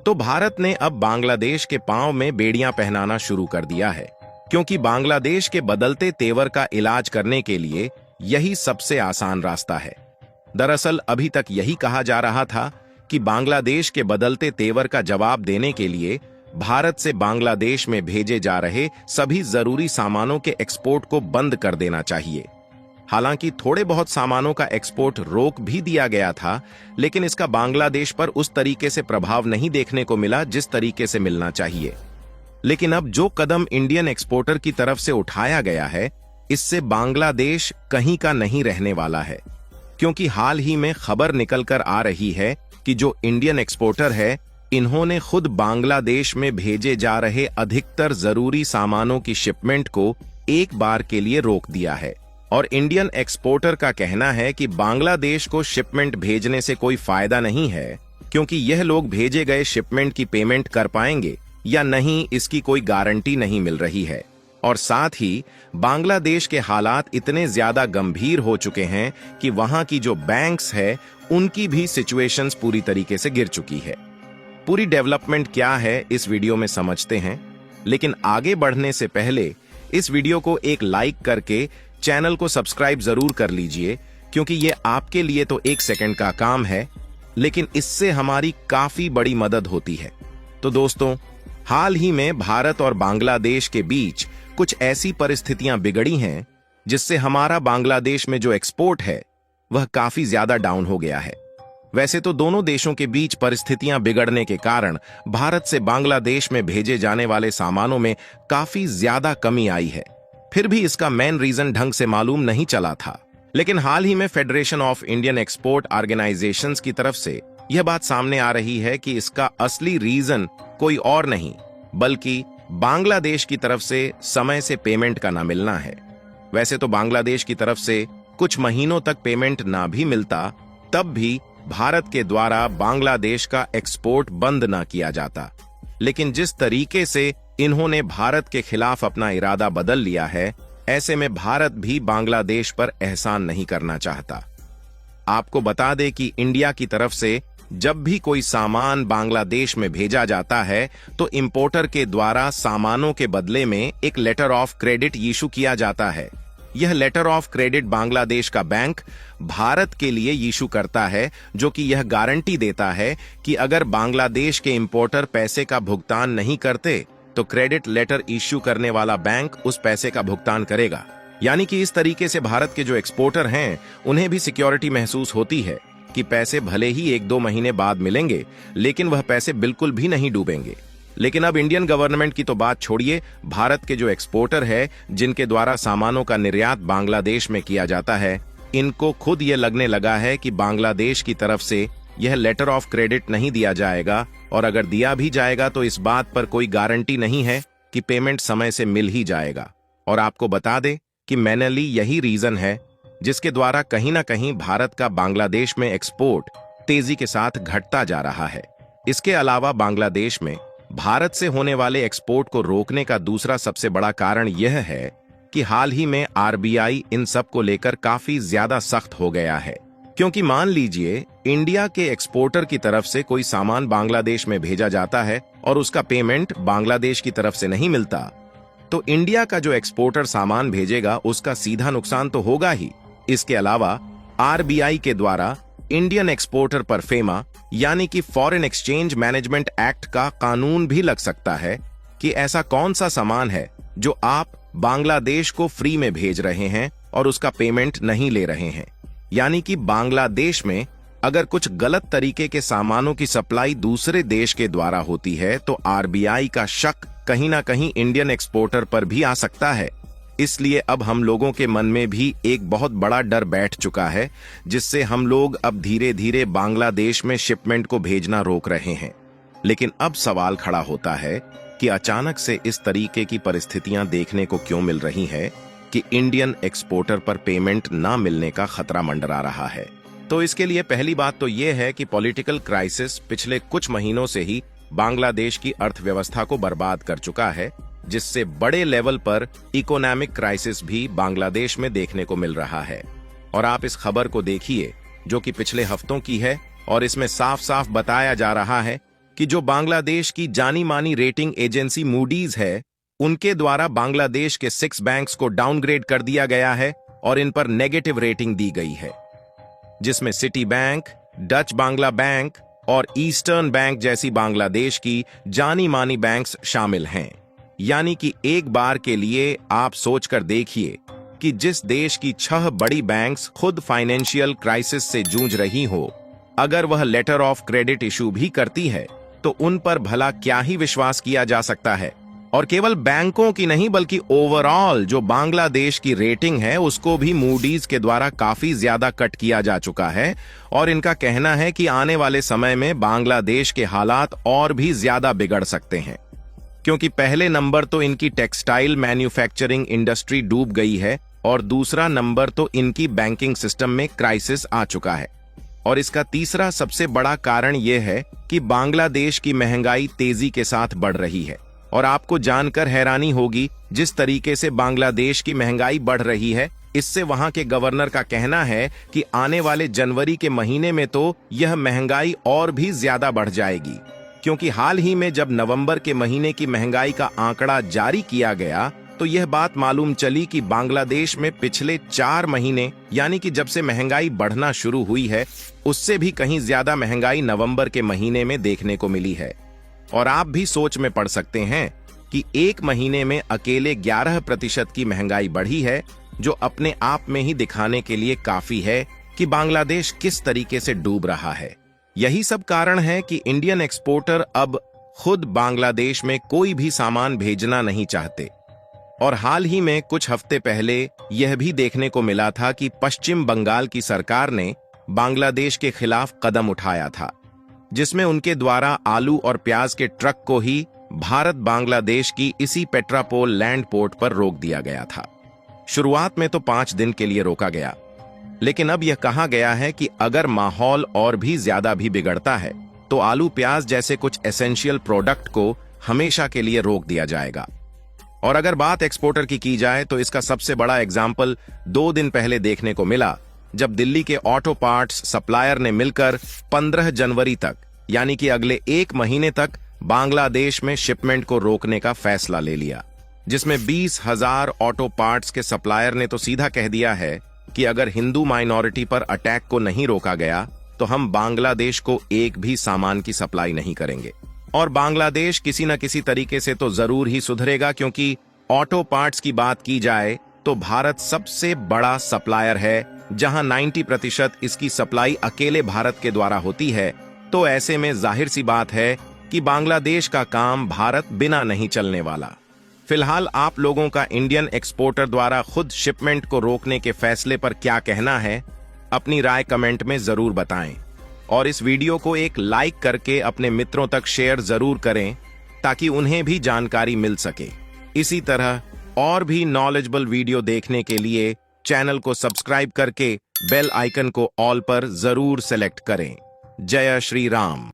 तो भारत ने अब बांग्लादेश के पांव में बेड़ियां पहनाना शुरू कर दिया है, क्योंकि बांग्लादेश के बदलते तेवर का इलाज करने के लिए यही सबसे आसान रास्ता है। दरअसल अभी तक यही कहा जा रहा था कि बांग्लादेश के बदलते तेवर का जवाब देने के लिए भारत से बांग्लादेश में भेजे जा रहे सभी जरूरी सामानों के एक्सपोर्ट को बंद कर देना चाहिए। हालांकि थोड़े बहुत सामानों का एक्सपोर्ट रोक भी दिया गया था, लेकिन इसका बांग्लादेश पर उस तरीके से प्रभाव नहीं देखने को मिला जिस तरीके से मिलना चाहिए। लेकिन अब जो कदम इंडियन एक्सपोर्टर की तरफ से उठाया गया है, इससे बांग्लादेश कहीं का नहीं रहने वाला है, क्योंकि हाल ही में खबर निकलकर आ रही है कि जो इंडियन एक्सपोर्टर है, इन्होंने खुद बांग्लादेश में भेजे जा रहे अधिकतर जरूरी सामानों की शिपमेंट को एक बार के लिए रोक दिया है। और इंडियन एक्सपोर्टर का कहना है कि बांग्लादेश को शिपमेंट भेजने से कोई फायदा नहीं है, क्योंकि यह लोग भेजे गए शिपमेंट की पेमेंट कर पाएंगे या नहीं, इसकी कोई गारंटी नहीं मिल रही है। और साथ ही बांग्लादेश के हालात इतने ज्यादा गंभीर हो चुके हैं कि वहां की जो बैंक्स है, उनकी भी सिचुएशंस पूरी तरीके से गिर चुकी है। पूरी डेवलपमेंट क्या है इस वीडियो में समझते हैं, लेकिन आगे बढ़ने से पहले इस वीडियो को एक लाइक करके चैनल को सब्सक्राइब जरूर कर लीजिए, क्योंकि ये आपके लिए तो 1 सेकंड का काम है, लेकिन इससे हमारी काफी बड़ी मदद होती है। तो दोस्तों, हाल ही में भारत और बांग्लादेश के बीच कुछ ऐसी परिस्थितियां बिगड़ी हैं जिससे हमारा बांग्लादेश में जो एक्सपोर्ट है वह काफी ज्यादा डाउन हो गया है। वैसे तो दोनों देशों के बीच परिस्थितियां बिगड़ने के कारण भारत से बांग्लादेश में भेजे जाने वाले सामानों में काफी ज्यादा कमी आई है, फिर भी इसका मेन रीजन ढंग से मालूम नहीं चला था। लेकिन हाल ही में federation of Indian export organisations की तरफ से यह बात सामने आ रही है कि इसका असली रीजन कोई और नहीं, बल्कि बांग्लादेश की तरफ से समय से पेमेंट का ना मिलना है। वैसे तो बांग्लादेश की तरफ से कुछ महीनों तक पेमेंट ना भी मिलता, तब भी भारत के द्वारा बांग्लादेश का एक्सपोर्ट बंद ना किया जाता। लेकिन जिस तरीके से इन्होंने भारत के खिलाफ अपना इरादा बदल लिया है, ऐसे में भारत भी बांग्लादेश पर एहसान नहीं करना चाहता। आपको बता दें कि इंडिया की तरफ से जब भी कोई सामान बांग्लादेश में भेजा जाता है, तो इंपोर्टर के द्वारा सामानों के बदले में एक लेटर ऑफ क्रेडिट इशू किया जाता है। यह लेटर ऑफ क्रेडिट बांग्लादेश का बैंक भारत के लिए इशू करता है, जो कि यह गारंटी देता है कि अगर बांग्लादेश के इंपोर्टर पैसे का भुगतान नहीं करते, तो क्रेडिट लेटर इश्यू करने वाला बैंक उस पैसे का भुगतान करेगा। यानी कि इस तरीके से भारत के जो एक्सपोर्टर हैं, उन्हें भी सिक्योरिटी महसूस होती है कि पैसे भले ही 1-2 महीने बाद मिलेंगे, लेकिन वह पैसे बिल्कुल भी नहीं डूबेंगे। लेकिन अब इंडियन गवर्नमेंट की तो बात छोड़िए, भारत के जो एक्सपोर्टर है, जिनके द्वारा सामानों का निर्यात बांग्लादेश में किया जाता है, इनको खुद ये लगने लगा है कि बांग्लादेश की तरफ से यह लेटर ऑफ क्रेडिट नहीं दिया जाएगा, और अगर दिया भी जाएगा तो इस बात पर कोई गारंटी नहीं है कि पेमेंट समय से मिल ही जाएगा। और आपको बता दें कि मेनली यही रीजन है जिसके द्वारा कहीं ना कहीं भारत का बांग्लादेश में एक्सपोर्ट तेजी के साथ घटता जा रहा है। इसके अलावा बांग्लादेश में भारत से होने वाले एक्सपोर्ट को रोकने का दूसरा सबसे बड़ा कारण यह है कि हाल ही में आरबीआई इन सब को लेकर काफी ज्यादा सख्त हो गया है। क्योंकि मान लीजिए इंडिया के एक्सपोर्टर की तरफ से कोई सामान बांग्लादेश में भेजा जाता है और उसका पेमेंट बांग्लादेश की तरफ से नहीं मिलता, तो इंडिया का जो एक्सपोर्टर सामान भेजेगा उसका सीधा नुकसान तो होगा ही। इसके अलावा आरबीआई के द्वारा इंडियन एक्सपोर्टर पर फेमा यानी कि फॉरेन एक्सचेंज मैनेजमेंट एक्ट का कानून भी लग सकता है कि ऐसा कौन सा सामान है जो आप बांग्लादेश को फ्री में भेज रहे हैं और उसका पेमेंट नहीं ले रहे हैं। यानी कि बांग्लादेश में अगर कुछ गलत तरीके के सामानों की सप्लाई दूसरे देश के द्वारा होती है, तो आरबीआई का शक कहीं ना कहीं इंडियन एक्सपोर्टर पर भी आ सकता है। इसलिए अब हम लोगों के मन में भी एक बहुत बड़ा डर बैठ चुका है, जिससे हम लोग अब धीरे धीरे बांग्लादेश में शिपमेंट को भेजना रोक रहे हैं। लेकिन अब सवाल खड़ा होता है कि अचानक से इस तरीके की परिस्थितियां देखने को क्यों मिल रही है कि इंडियन एक्सपोर्टर पर पेमेंट ना मिलने का खतरा मंडरा रहा है। तो इसके लिए पहली बात तो यह है कि पॉलिटिकल क्राइसिस पिछले कुछ महीनों से ही बांग्लादेश की अर्थव्यवस्था को बर्बाद कर चुका है, जिससे बड़े लेवल पर इकोनॉमिक क्राइसिस भी बांग्लादेश में देखने को मिल रहा है। और आप इस खबर को देखिए जो कि पिछले हफ्तों की है, और इसमें साफ साफ बताया जा रहा है कि जो बांग्लादेश की जानी मानी रेटिंग एजेंसी मूडीज है, उनके द्वारा बांग्लादेश के 6 बैंक्स को डाउनग्रेड कर दिया गया है और इन पर नेगेटिव रेटिंग दी गई है, जिसमें city bank, Dutch Bangla bank और ईस्टर्न बैंक जैसी बांग्लादेश की जानी मानी बैंक्स शामिल हैं। यानी कि एक बार के लिए आप सोचकर देखिए कि जिस देश की 6 बड़ी बैंक्स खुद फाइनेंशियल क्राइसिस से जूझ रही हो, अगर वह लेटर ऑफ क्रेडिट इशू भी करती है तो उन पर भला क्या ही विश्वास किया जा सकता है। और केवल बैंकों की नहीं बल्कि ओवरऑल जो बांग्लादेश की रेटिंग है उसको भी मूडीज के द्वारा काफी ज्यादा कट किया जा चुका है और इनका कहना है कि आने वाले समय में बांग्लादेश के हालात और भी ज्यादा बिगड़ सकते हैं, क्योंकि पहले नंबर तो इनकी टेक्सटाइल मैन्युफैक्चरिंग इंडस्ट्री डूब गई है और दूसरा नंबर तो इनकी बैंकिंग सिस्टम में क्राइसिस आ चुका है। और इसका तीसरा सबसे बड़ा कारण यह है कि बांग्लादेश की महंगाई तेजी के साथ बढ़ रही है। और आपको जानकर हैरानी होगी, जिस तरीके से बांग्लादेश की महंगाई बढ़ रही है, इससे वहां के गवर्नर का कहना है कि आने वाले जनवरी के महीने में तो यह महंगाई और भी ज्यादा बढ़ जाएगी, क्योंकि हाल ही में जब नवंबर के महीने की महंगाई का आंकड़ा जारी किया गया तो यह बात मालूम चली कि बांग्लादेश में पिछले 4 महीने यानी कि जब से महंगाई बढ़ना शुरू हुई है, उससे भी कहीं ज्यादा महंगाई नवंबर के महीने में देखने को मिली है। और आप भी सोच में पड़ सकते हैं कि एक महीने में अकेले 11% की महंगाई बढ़ी है, जो अपने आप में ही दिखाने के लिए काफी है कि बांग्लादेश किस तरीके से डूब रहा है। यही सब कारण है कि इंडियन एक्सपोर्टर अब खुद बांग्लादेश में कोई भी सामान भेजना नहीं चाहते। और हाल ही में कुछ हफ्ते पहले यह भी देखने को मिला था कि पश्चिम बंगाल की सरकार ने बांग्लादेश के खिलाफ कदम उठाया था, जिसमें उनके द्वारा आलू और प्याज के ट्रक को ही भारत बांग्लादेश की इसी पेट्रापोल लैंड पोर्ट पर रोक दिया गया था। शुरुआत में तो 5 दिन के लिए रोका गया, लेकिन अब यह कहा गया है कि अगर माहौल और भी ज्यादा भी बिगड़ता है तो आलू प्याज जैसे कुछ एसेंशियल प्रोडक्ट को हमेशा के लिए रोक दिया जाएगा। और अगर बात एक्सपोर्टर की जाए तो इसका सबसे बड़ा एग्जाम्पल 2 दिन पहले देखने को मिला, जब दिल्ली के ऑटो पार्ट्स सप्लायर ने मिलकर 15 जनवरी तक यानी कि अगले 1 महीने तक बांग्लादेश में शिपमेंट को रोकने का फैसला ले लिया, जिसमें 20,000 ऑटो पार्ट्स के सप्लायर ने तो सीधा कह दिया है कि अगर हिंदू माइनॉरिटी पर अटैक को नहीं रोका गया तो हम बांग्लादेश को एक भी सामान की सप्लाई नहीं करेंगे। और बांग्लादेश किसी न किसी तरीके से तो जरूर ही सुधरेगा, क्योंकि ऑटो पार्ट्स की बात की जाए तो भारत सबसे बड़ा सप्लायर है, जहां 90% इसकी सप्लाई अकेले भारत के द्वारा होती है। तो ऐसे में जाहिर सी बात है कि बांग्लादेश का काम भारत बिना नहीं चलने वाला। फिलहाल आप लोगों का इंडियन एक्सपोर्टर द्वारा खुद शिपमेंट को रोकने के फैसले पर क्या कहना है? अपनी राय कमेंट में जरूर बताएं और इस वीडियो को एक लाइक करके अपने मित्रों तक शेयर जरूर करें ताकि उन्हें भी जानकारी मिल सके। इसी तरह और भी नॉलेजेबल वीडियो देखने के लिए चैनल को सब्सक्राइब करके बेल आइकन को ऑल पर जरूर सेलेक्ट करें। जय श्री राम।